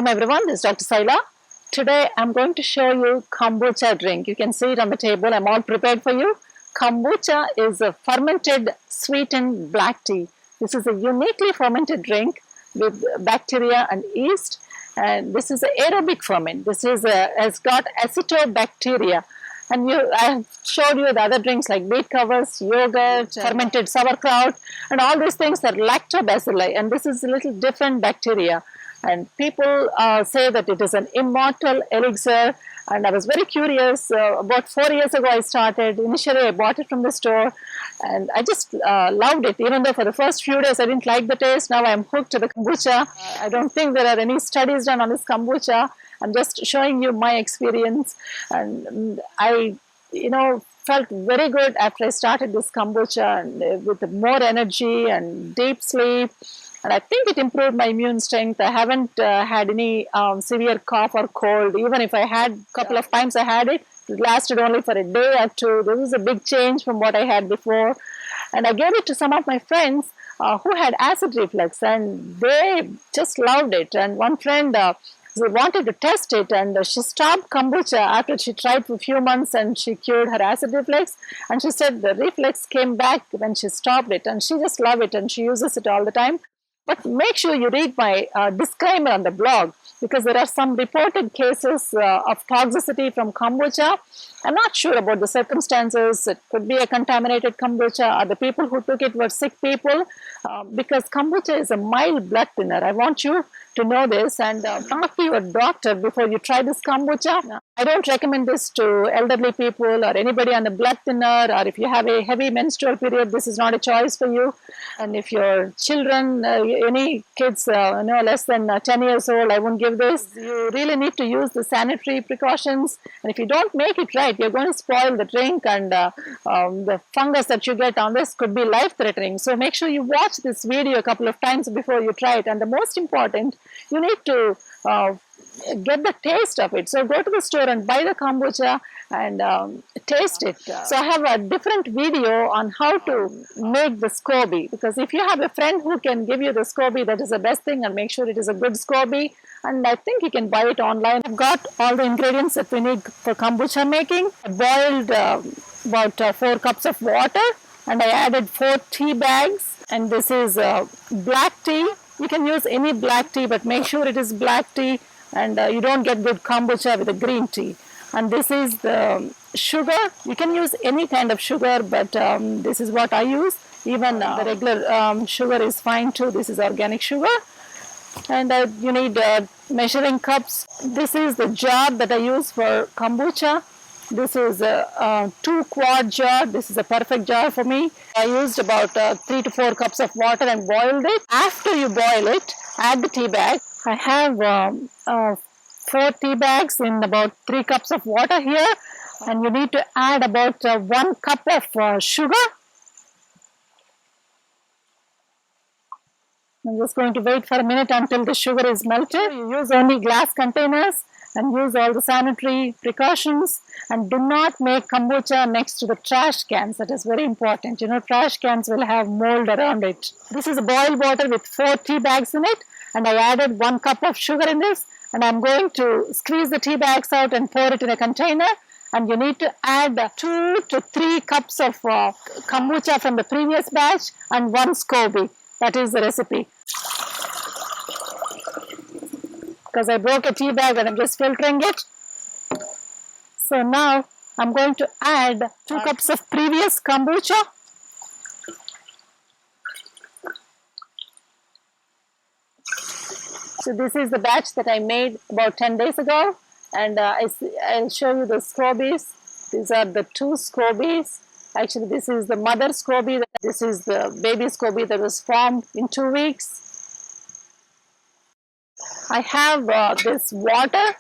Welcome everyone, this is Dr. Saila. Today I'm going to show you kombucha drink. You can see it on the table, I'm all prepared for you. Kombucha is a fermented sweetened black tea. This is a uniquely fermented drink with bacteria and yeast, and this is an aerobic ferment. This is has got acetobacteria. And I have showed you the other drinks like beet covers, yogurt, fermented sauerkraut, and all these things are lactobacilli, and this is a little different bacteria. And people say that it is an immortal elixir, and I was very curious. About 4 years ago I started. Initially I bought it from the store and I just loved it, even though for the first few days I didn't like the taste. Now I'm hooked to the kombucha. I don't think there are any studies done on this kombucha. I'm just showing you my experience, and I felt very good after I started this kombucha, and with more energy and deep sleep. And I think it improved my immune strength. I haven't had any severe cough or cold. Even if I had a couple of times I had it, it lasted only for a day or two. This is a big change from what I had before. And I gave it to some of my friends who had acid reflux, and they just loved it. And one friend wanted to test it, and she stopped kombucha after she tried for a few months, and she cured her acid reflux. And she said the reflux came back when she stopped it, and she just loved it and she uses it all the time. But make sure you read my disclaimer on the blog, because there are some reported cases of toxicity from kombucha. I'm not sure about the circumstances. It could be a contaminated kombucha, or the people who took it were sick people, because kombucha is a mild blood thinner. I want you to know this, and talk to your doctor before you try this kombucha. I don't recommend this to elderly people or anybody on the blood thinner, or if you have a heavy menstrual period, this is not a choice for you. And if your children, any kids less than 10 years old, I won't give this. You really need to use the sanitary precautions, and if you don't make it right, you're going to spoil the drink, and the fungus that you get on this could be life-threatening. So make sure you watch this video a couple of times before you try it. And the most important, you need to get the taste of it. So go to the store and buy the kombucha and taste it. So I have a different video on how to make the SCOBY, because if you have a friend who can give you the SCOBY, that is the best thing, and make sure it is a good SCOBY. And I think you can buy it online. I've got all the ingredients that we need for kombucha making. I boiled about 4 cups of water, and I added 4 tea bags. And this is black tea. You can use any black tea, but make sure it is black tea, and you don't get good kombucha with a green tea. And this is the sugar. You can use any kind of sugar, but this is what I use. Even the regular sugar is fine too. This is organic sugar. And you need measuring cups. This is the jar that I use for kombucha. This is a 2-quart jar. This is a perfect jar for me. I used about 3 to 4 cups of water and boiled it. After you boil it, add the tea bag. I have 4 tea bags in about 3 cups of water here. And you need to add about 1 cup of sugar. I'm just going to wait for a minute until the sugar is melted. You use only glass containers and use all the sanitary precautions, and do not make kombucha next to the trash cans. That is very important. Trash cans will have mold around it. This is boiled water with 4 tea bags in it, and I added 1 cup of sugar in this, and I'm going to squeeze the tea bags out and pour it in a container. And you need to add 2 to 3 cups of kombucha from the previous batch and 1 SCOBY. That is the recipe. Because I broke a tea bag and I'm just filtering it. So now I'm going to add 2 cups of previous kombucha. So this is the batch that I made about 10 days ago. And I'll show you the SCOBYs. These are the 2 SCOBYs. Actually, this is the mother SCOBY. This is the baby SCOBY that was formed in 2 weeks. I have this water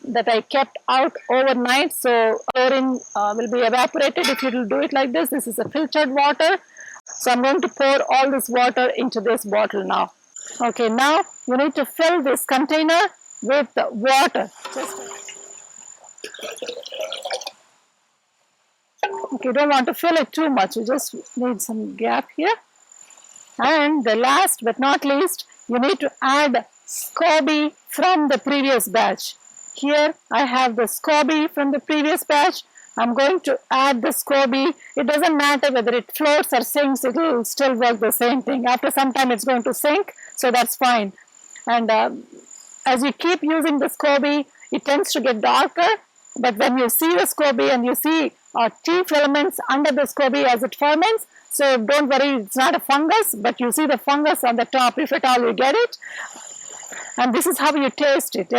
that I kept out overnight, so chlorine will be evaporated if you will do it like this. This is a filtered water. So I'm going to pour all this water into this bottle now. Okay, now you need to fill this container with water. Okay, you don't want to fill it too much. You just need some gap here. And the last but not least, you need to add SCOBY from the previous batch. Here I have the SCOBY from the previous batch. I'm going to add the SCOBY. It doesn't matter whether it floats or sinks, it will still work the same thing. After some time it's going to sink, so that's fine. And as you keep using the SCOBY, it tends to get darker, but when you see the SCOBY and you see tea filaments under the SCOBY as it ferments, so don't worry, it's not a fungus, but you see the fungus on the top if at all you get it. And this is how you taste it.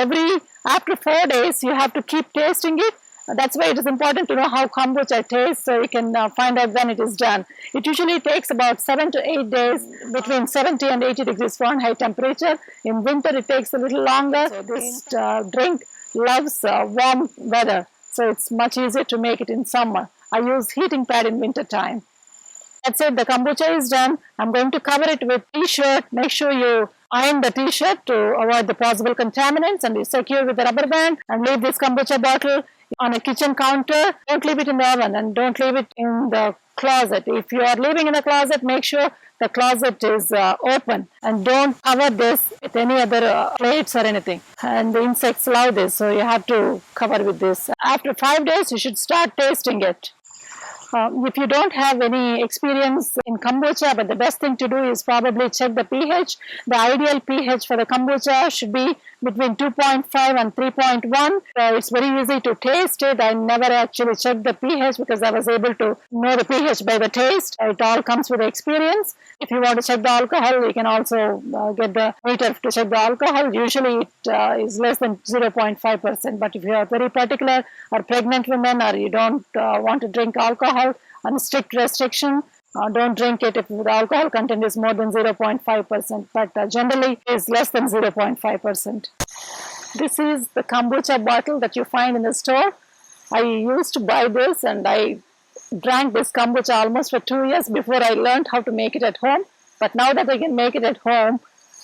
After 4 days, you have to keep tasting it. That's why it is important to know how kombucha tastes, so you can find out when it is done. It usually takes about 7 to 8 days between 70 and 80 degrees Fahrenheit temperature. In winter, it takes a little longer. So this drink loves warm weather, so it's much easier to make it in summer. I use heating pad in winter time. That's it, the kombucha is done. I'm going to cover it with t-shirt. Make sure you iron the t-shirt to avoid the possible contaminants, and you secure with a rubber band and leave this kombucha bottle on a kitchen counter. Don't leave it in the oven and don't leave it in the closet. If you are leaving in the closet, make sure the closet is open, and don't cover this with any other plates or anything. And the insects love this, so you have to cover with this. After 5 days, you should start tasting it. If you don't have any experience in kombucha, but the best thing to do is probably check the pH. The ideal pH for the kombucha should be between 2.5 and 3.1. It's very easy to taste it. I never actually checked the pH because I was able to know the pH by the taste. It all comes with experience. If you want to check the alcohol, you can also get the meter to check the alcohol. Usually it is less than 0.5%. But if you are very particular, or pregnant women, or you don't want to drink alcohol on strict restriction, don't drink it if the alcohol content is more than 0.5%. But generally it is less than 0.5%. This is the kombucha bottle that you find in the store. I used to buy this, and I drank this kombucha almost for 2 years before I learned how to make it at home. But now that I can make it at home,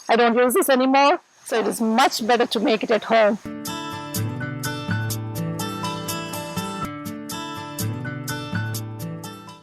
I don't use this anymore. So it is much better to make it at home.